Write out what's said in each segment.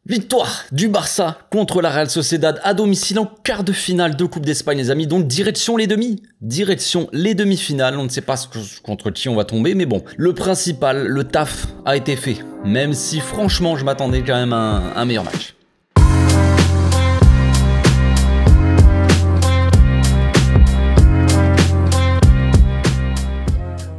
Victoire du Barça contre la Real Sociedad à domicile en quart de finale de Coupe d'Espagne, les amis. Donc direction les demi-finales. On ne sait pas contre qui on va tomber, mais bon, le principal, le taf a été fait. Même si franchement, je m'attendais quand même à un meilleur match.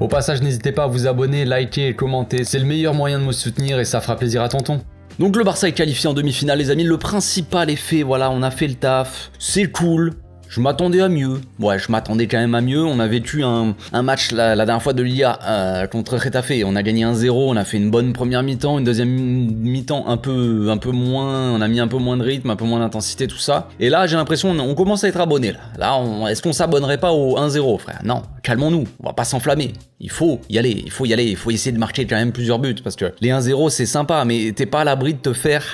Au passage, n'hésitez pas à vous abonner, liker et commenter. C'est le meilleur moyen de me soutenir et ça fera plaisir à tonton. Donc le Barça est qualifié en demi-finale, les amis. Le principal est fait, voilà, on a fait le taf. C'est cool. Je m'attendais à mieux. Ouais, je m'attendais quand même à mieux. On a vécu un match la dernière fois de Liga contre Getafe. On a gagné 1-0. On a fait une bonne première mi-temps. Une deuxième mi-temps un peu moins. On a mis un peu moins de rythme, un peu moins d'intensité, tout ça. Et là, j'ai l'impression on commence à être abonné. Là, est-ce qu'on s'abonnerait pas au 1-0, frère? Non, calmons-nous. On va pas s'enflammer. Il faut y aller. Il faut essayer de marquer quand même plusieurs buts. Parce que les 1-0, c'est sympa. Mais t'es pas à l'abri de te faire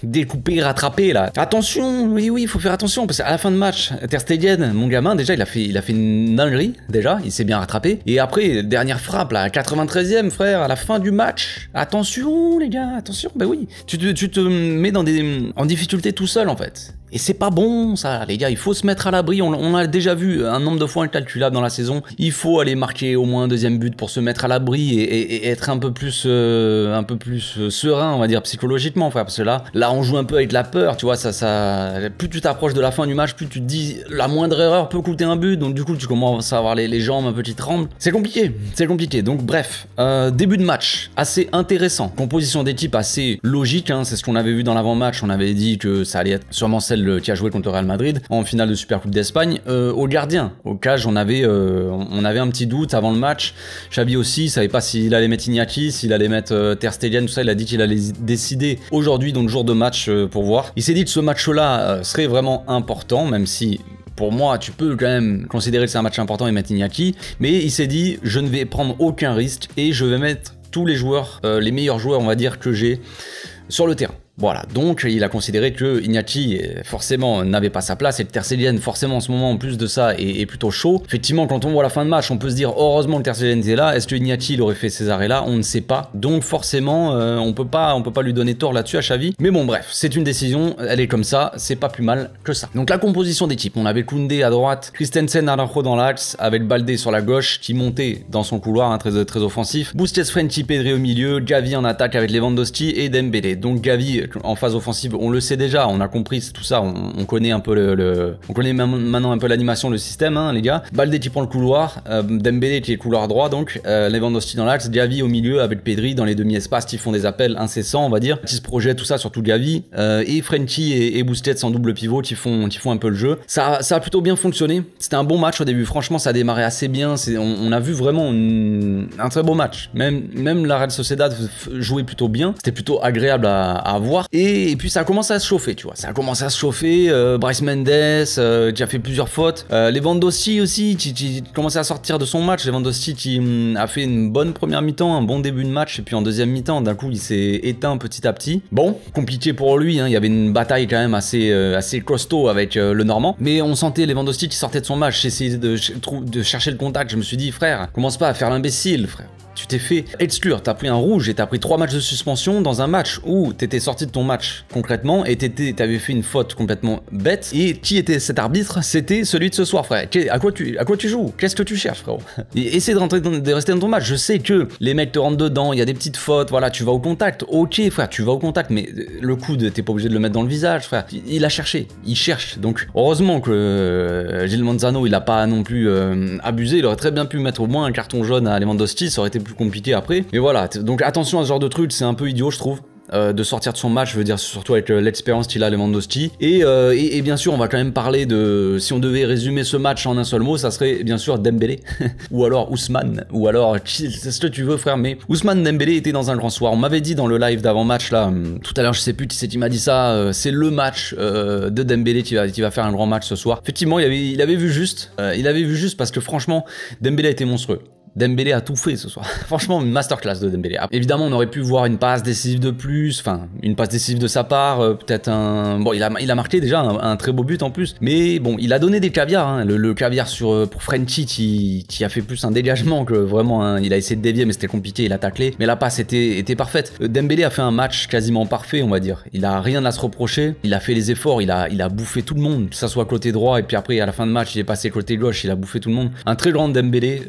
découper, rattraper là. Attention, oui, il faut faire attention parce qu'à la fin de match, Ter Stegen, mon gamin, déjà il a fait une dinguerie, déjà, il s'est bien rattrapé. Et après, dernière frappe là, 93e frère, à la fin du match. Attention les gars, attention, bah oui. Tu te mets en difficulté tout seul en fait. Et c'est pas bon ça, les gars, il faut se mettre à l'abri, on a déjà vu un nombre de fois incalculable dans la saison. Il faut aller marquer au moins un deuxième but pour se mettre à l'abri et être un peu plus serein, on va dire, psychologiquement, frère, parce que là on joue un peu avec la peur, tu vois, plus tu t'approches de la fin du match, plus tu te dis la moindre erreur peut coûter un but, donc du coup tu commences à avoir les jambes un peu qui tremblent. C'est compliqué, donc bref, début de match assez intéressant, composition d'équipe assez logique, hein, c'est ce qu'on avait vu dans l'avant-match, on avait dit que ça allait être sûrement celle qui a joué contre le Real Madrid en finale de Super Coupe d'Espagne. Au gardien, au cage, on avait un petit doute avant le match. Xavi aussi, il savait pas s'il allait mettre Iñaki, s'il allait mettre Ter Stegen, tout ça. Il a dit qu'il allait décider aujourd'hui, donc jour de match, pour voir. Il s'est dit que ce match-là serait vraiment important, même si pour moi, tu peux quand même considérer que c'est un match important et mettre Iñaki. Mais il s'est dit, je ne vais prendre aucun risque et je vais mettre tous les joueurs, les meilleurs joueurs, on va dire, que j'ai sur le terrain. Voilà, donc il a considéré que Iñaki forcément n'avait pas sa place et que Ter Stegen forcément en ce moment en plus de ça est plutôt chaud. Effectivement, quand on voit la fin de match, on peut se dire heureusement que Ter Stegen était là. Est-ce que Iñaki il aurait fait ces arrêts là? On ne sait pas. Donc forcément, on peut pas lui donner tort là-dessus à Xavi. Mais bon, bref, c'est une décision, elle est comme ça, c'est pas plus mal que ça. Donc la composition d'équipe, on avait Koundé à droite, Christensen, Araujo dans l'axe, avec Baldé sur la gauche qui montait dans son couloir, hein, très offensif. Busquets, Frenkie, Pedri au milieu, Gavi en attaque avec Lewandowski et Dembélé. Donc Gavi en phase offensive, on le sait déjà, on a compris tout ça, on connaît un peu on connaît maintenant un peu l'animation, le système, hein, les gars. Baldé qui prend le couloir, Dembélé qui est couloir droit, donc Lewandowski dans l'axe, Gavi au milieu avec Pedri dans les demi-espaces qui font des appels incessants, on va dire, qui se projettent, tout ça, surtout Gavi, et Frenkie et Busquets en double pivot qui font un peu le jeu. Ça a plutôt bien fonctionné, c'était un bon match au début, franchement ça a démarré assez bien, on a vu vraiment un très beau match, même la Real Sociedad jouait plutôt bien, c'était plutôt agréable à voir, et puis ça a commencé à se chauffer, tu vois. Ça a commencé à se chauffer. Bryce Mendes qui a fait plusieurs fautes. Lewandowski aussi qui commençait à sortir de son match. Lewandowski qui a fait une bonne première mi-temps, un bon début de match. Et puis en deuxième mi-temps, d'un coup, il s'est éteint petit à petit. Bon, compliqué pour lui. Hein. Il y avait une bataille quand même assez costaud avec le Normand. Mais on sentait Lewandowski qui sortait de son match. J'essayais de chercher le contact. Je me suis dit, frère, commence pas à faire l'imbécile, frère. Tu t'es fait exclure, t'as pris un rouge et t'as pris 3 matchs de suspension dans un match où t'étais sorti de ton match concrètement et t'avais fait une faute complètement bête. Et qui était cet arbitre? C'était celui de ce soir, frère. À quoi tu joues? Qu'est-ce que tu cherches, frérot? Et essaie de rester dans ton match. Je sais que les mecs te rentrent dedans, il y a des petites fautes, voilà, tu vas au contact. Ok, frère, tu vas au contact, mais le coude, t'es pas obligé de le mettre dans le visage, frère. Il a cherché, il cherche. Donc, heureusement que Gil Manzano, il a pas non plus abusé. Il aurait très bien pu mettre au moins un carton jaune à Lewandowski, ça aurait été plus compliqué après, mais voilà, donc attention à ce genre de truc, c'est un peu idiot je trouve. De sortir de son match, je veux dire, surtout avec l'expérience qu'il a, Lewandowski. Et bien sûr, on va quand même parler de... Si on devait résumer ce match en un seul mot, ça serait bien sûr Dembélé, ou alors Ousmane, ou alors... C'est ce que tu veux, frère, mais Ousmane Dembélé était dans un grand soir. On m'avait dit dans le live d'avant-match, là, tout à l'heure, je sais plus qui c'est qui m'a dit ça, c'est le match de Dembélé qui va faire un grand match ce soir. Effectivement, il avait vu juste parce que franchement, Dembélé a été monstrueux. Dembélé a tout fait ce soir. Franchement, une masterclass de Dembélé. Évidemment, on aurait pu voir une passe décisive de plus, enfin, une passe décisive de sa part, peut-être un... Bon, il a marqué déjà un très beau but en plus, mais bon, il a donné des caviars, hein. Le caviar pour Frenchie qui a fait plus un dégagement que vraiment, hein. Il a essayé de dévier, mais c'était compliqué, il a taclé, mais la passe était parfaite. Dembélé a fait un match quasiment parfait, on va dire. Il a rien à se reprocher, il a fait les efforts, il a bouffé tout le monde, que ça soit côté droit, et puis après, à la fin de match, il est passé côté gauche, il a bouffé tout le monde. Un très grand Dembélé.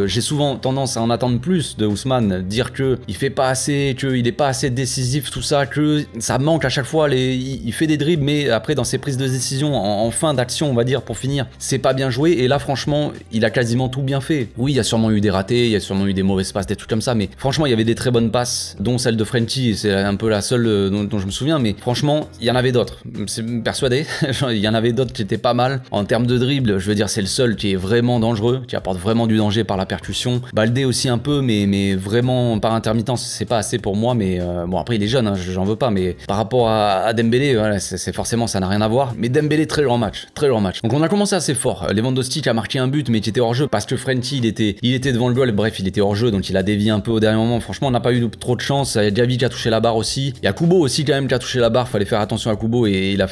J'ai souvent tendance à en attendre plus de Ousmane, dire que il fait pas assez, qu'il est pas assez décisif, tout ça, que ça manque à chaque fois, il fait des dribbles, mais après dans ses prises de décision, en fin d'action, on va dire, pour finir, c'est pas bien joué, et là franchement, il a quasiment tout bien fait. Oui, il y a sûrement eu des ratés, il y a sûrement eu des mauvaises passes, des trucs comme ça, mais franchement, il y avait des très bonnes passes, dont celle de Frenchie, c'est un peu la seule dont je me souviens, mais franchement, il y en avait d'autres, c'est persuadé, il y en avait d'autres qui étaient pas mal. En termes de dribble, je veux dire, c'est le seul qui est vraiment dangereux, qui apporte vraiment du danger par la percussion. Baldé aussi un peu, mais vraiment par intermittence, c'est pas assez pour moi, mais bon, après il est jeune, hein, j'en veux pas, mais par rapport à Dembélé, voilà, c'est forcément, ça n'a rien à voir, mais Dembélé, très grand match, très grand match. Donc on a commencé assez fort. Lewandowski qui a marqué un but, mais qui était hors jeu, parce que Frenchie, il était devant le goal, bref, il était hors jeu, donc il a dévié un peu au dernier moment. Franchement, on n'a pas eu trop de chance. Il y a Gavi qui a touché la barre aussi. Il y a Kubo aussi quand même qui a touché la barre, fallait faire attention à Kubo, et il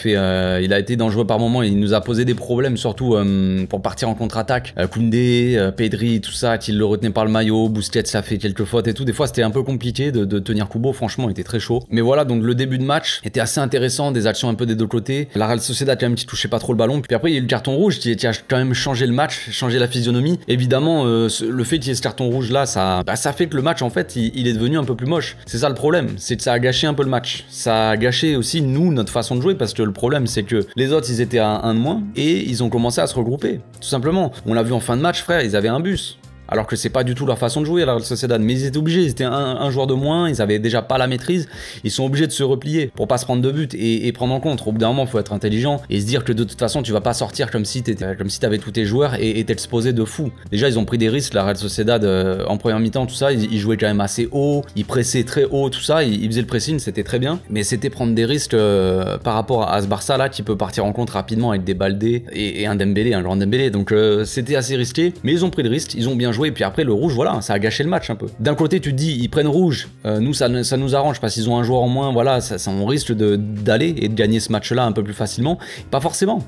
a été dangereux par moment, il nous a posé des problèmes, surtout pour partir en contre-attaque. Koundé, Pedri, tout ça, qui le retenait par le maillot, Busquets a fait quelques fautes et tout. Des fois, c'était un peu compliqué de tenir Kubo, franchement, il était très chaud. Mais voilà, donc le début de match était assez intéressant, des actions un peu des deux côtés. La Real Sociedad, quand même, qui touchait pas trop le ballon. Puis après, il y a eu le carton rouge qui a quand même changé le match, changé la physionomie. Évidemment, le fait qu'il y ait ce carton rouge là, ça fait que le match, en fait, il est devenu un peu plus moche. C'est ça le problème, c'est que ça a gâché un peu le match. Ça a gâché aussi, nous, notre façon de jouer, parce que le problème, c'est que les autres, ils étaient à un de moins, et ils ont commencé à se regrouper. Tout simplement. On l'a vu en fin de match, frère, ils avaient un bus. Alors que c'est pas du tout leur façon de jouer à la Real Sociedad, mais ils étaient obligés, ils étaient un joueur de moins, ils avaient déjà pas la maîtrise, ils sont obligés de se replier pour pas se prendre de but et prendre en compte. Au bout d'un moment, faut être intelligent et se dire que de toute façon, tu vas pas sortir comme si t'avais tous tes joueurs et t'exposer de fou. Déjà, ils ont pris des risques, la Real Sociedad en première mi-temps, tout ça, ils jouaient quand même assez haut, ils pressaient très haut, tout ça, ils faisaient le pressing, c'était très bien, mais c'était prendre des risques par rapport à ce Barça là qui peut partir en contre rapidement avec des Baldé et un Dembélé, un grand Dembélé, donc c'était assez risqué, mais ils ont pris le risque, ils ont bien joué, et puis après le rouge, voilà, ça a gâché le match un peu. D'un côté, tu te dis, ils prennent rouge, nous ça nous arrange parce qu'ils ont un joueur en moins, voilà, on risque d'aller et de gagner ce match-là un peu plus facilement. Pas forcément,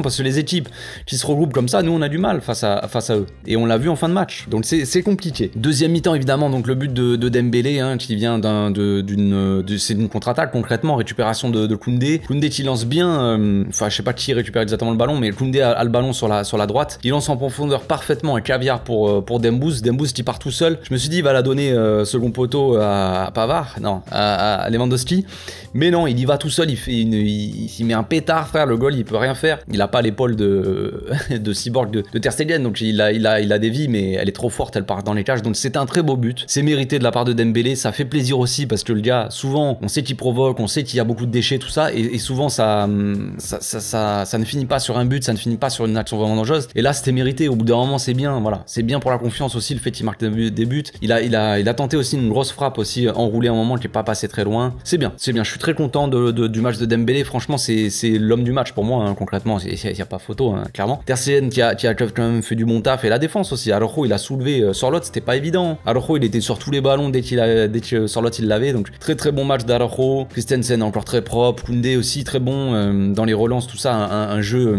parce que les équipes qui se regroupent comme ça, nous on a du mal face à eux. Et on l'a vu en fin de match, donc c'est compliqué. Deuxième mi-temps, évidemment, donc le but de Dembélé, hein, qui vient c'est une contre-attaque concrètement, récupération de Koundé. Koundé qui lance bien, enfin je sais pas qui récupère exactement le ballon, mais Koundé a le ballon sur la droite. Il lance en profondeur parfaitement un caviar pour Dembouz qui part tout seul. Je me suis dit, il va la donner second poteau à Pavard, non, à Lewandowski. Mais non, il y va tout seul, il met un pétard, frère, le goal, il peut rien faire. Il a pas l'épaule de Cyborg de Ter Stegen, donc il a des vies, mais elle est trop forte, elle part dans les cages. Donc c'est un très beau but. C'est mérité de la part de Dembélé, ça fait plaisir aussi parce que le gars, souvent, on sait qu'il provoque, on sait qu'il y a beaucoup de déchets, tout ça, et souvent ça ne finit pas sur un but, ça ne finit pas sur une action vraiment dangereuse. Et là, c'était mérité. Au bout d'un moment, c'est bien, voilà, c'est bien pour la confiance aussi, le fait qu'il marque des buts. Il a tenté aussi une grosse frappe aussi, enroulée à un moment qui n'est pas passé très loin. C'est bien. Je suis très content du match de Dembélé. Franchement, c'est l'homme du match pour moi, hein, concrètement. Il n'y a pas photo, hein, clairement. Ter Stegen qui a quand même fait du bon taf, et la défense aussi. Araujo, il a soulevé sur l'autre, c'était pas évident. Araujo, il était sur tous les ballons dès que sur l'autre il l'avait. Donc très très bon match d'Araujo. Christensen encore très propre. Koundé aussi très bon dans les relances, tout ça. Un jeu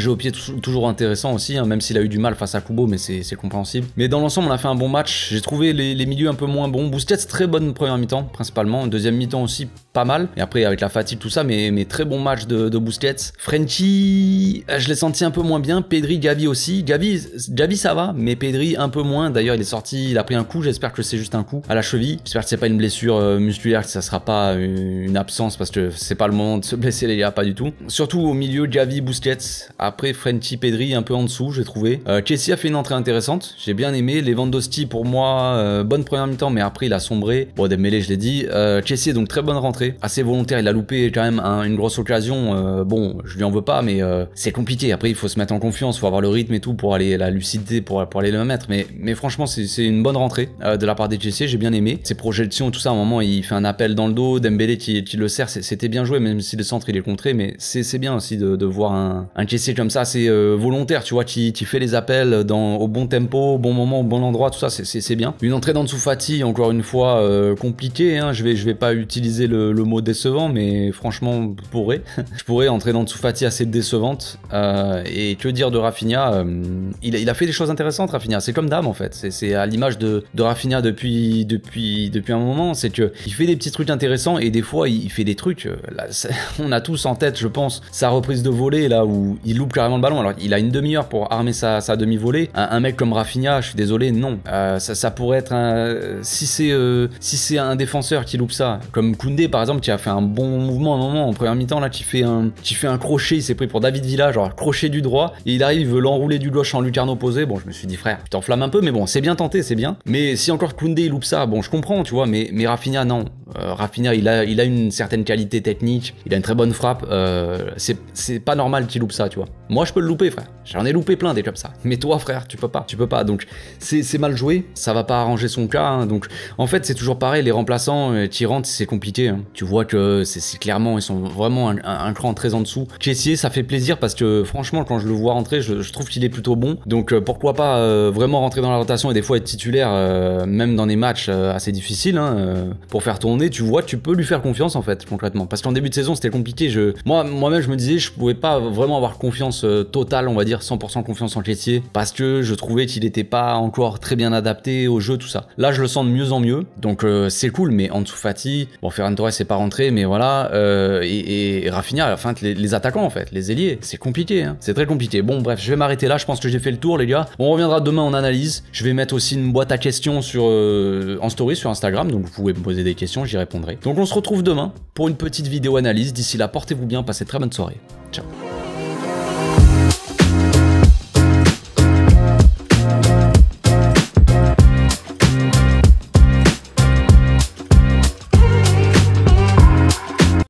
au pied toujours intéressant aussi, hein, même s'il a eu du mal face à Kubo, mais c'est compréhensible. Mais dans l'ensemble, on a fait un bon match. J'ai trouvé les milieux un peu moins bons. Busquets, très bonne première mi-temps, principalement. Deuxième mi-temps aussi, pas mal. Et après, avec la fatigue, tout ça, mais très bon match de Busquets. Frenchie, je l'ai senti un peu moins bien. Pedri, Gavi aussi. Gavi, ça va, mais Pedri, un peu moins. D'ailleurs, il est sorti, il a pris un coup. J'espère que c'est juste un coup à la cheville. J'espère que c'est pas une blessure musculaire, que ça sera pas une absence, parce que c'est pas le moment de se blesser, les gars, pas du tout. Surtout au milieu, Gavi, Busquets. Après, Frenchie, Pedri, un peu en dessous, j'ai trouvé. Kessie a fait une entrée intéressante. J'ai bien aimé. Lewandowski, pour moi, bonne première mi-temps, mais après, il a sombré. Bon, Dembélé, je l'ai dit. Kessie, donc très bonne rentrée. Assez volontaire. Il a loupé quand même une grosse occasion. Bon, je lui en veux pas, mais c'est compliqué. Après, il faut se mettre en confiance. Il faut avoir le rythme et tout pour aller, la lucidité pour aller le mettre. Mais franchement, c'est une bonne rentrée de la part des Kessie. J'ai bien aimé. Ses projections, tout ça, à un moment, il fait un appel dans le dos. Dembélé qui le serre. C'était bien joué, même si le centre, il est contré. Mais c'est bien aussi de voir un Kessie comme ça. C'est volontaire, tu vois, qui fait les appels au bon tempo. au bon moment, au bon endroit, tout ça, c'est bien. Une entrée d'Ansu Fati, encore une fois, compliquée, hein. Je vais pas utiliser le mot décevant, mais franchement, je pourrais entrer d'Ansu Fati assez décevante. Et que dire de Rafinha, il a fait des choses intéressantes, Rafinha. C'est comme Dame, en fait. C'est à l'image de Rafinha depuis un moment. C'est que il fait des petits trucs intéressants et des fois, il fait des trucs. Là, on a tous en tête, je pense, sa reprise de volée, là où il loupe carrément le ballon. Alors, il a une demi-heure pour armer sa demi-volée. Un mec comme Rafinha, je suis désolé, non. Ça pourrait être si c'est un défenseur qui loupe ça, comme Koundé par exemple, qui a fait un bon mouvement à un moment en première mi-temps, là, qui fait un crochet, il s'est pris pour David Villa, genre crochet du droit, et il arrive, il veut l'enrouler du gauche en lucarne opposée. Bon, je me suis dit, frère, tu t'enflammes un peu, mais bon, c'est bien tenté, c'est bien. Mais si encore Koundé il loupe ça, bon, je comprends, tu vois, mais Rafinha, non. Rafinha, il a une certaine qualité technique, il a une très bonne frappe, c'est pas normal qu'il loupe ça, tu vois. Moi, je peux le louper, frère. J'en ai loupé plein des comme ça. Mais toi, frère, tu peux pas. Donc, c'est mal joué, ça va pas arranger son cas, hein. Donc, en fait, c'est toujours pareil, les remplaçants qui rentrent, c'est compliqué, hein. Tu vois que c'est clairement, ils sont vraiment un cran très en dessous. Kessié, ça fait plaisir parce que, franchement, quand je le vois rentrer, je trouve qu'il est plutôt bon. Donc, pourquoi pas vraiment rentrer dans la rotation et des fois être titulaire, même dans des matchs assez difficiles, hein, pour faire tourner. Tu vois que tu peux lui faire confiance, en fait, concrètement. Parce qu'en début de saison, c'était compliqué. Moi-même, je me disais, je pouvais pas vraiment avoir confiance totale, on va dire 100% confiance en Kessié, parce que je trouvais qu'il était pas encore très bien adapté au jeu, tout ça. Là, je le sens de mieux en mieux, donc c'est cool. Mais Ansu Fati, bon, Ferran Torres c'est pas rentré, mais voilà, et Rafinha, enfin les attaquants en fait, les ailiers, c'est compliqué, hein. C'est très compliqué. Bon bref, je vais m'arrêter là, je pense que j'ai fait le tour les gars. On reviendra demain en analyse, je vais mettre aussi une boîte à questions en story sur Instagram, donc vous pouvez me poser des questions, j'y répondrai. Donc on se retrouve demain pour une petite vidéo analyse. D'ici là, portez-vous bien, passez une très bonne soirée. Ciao.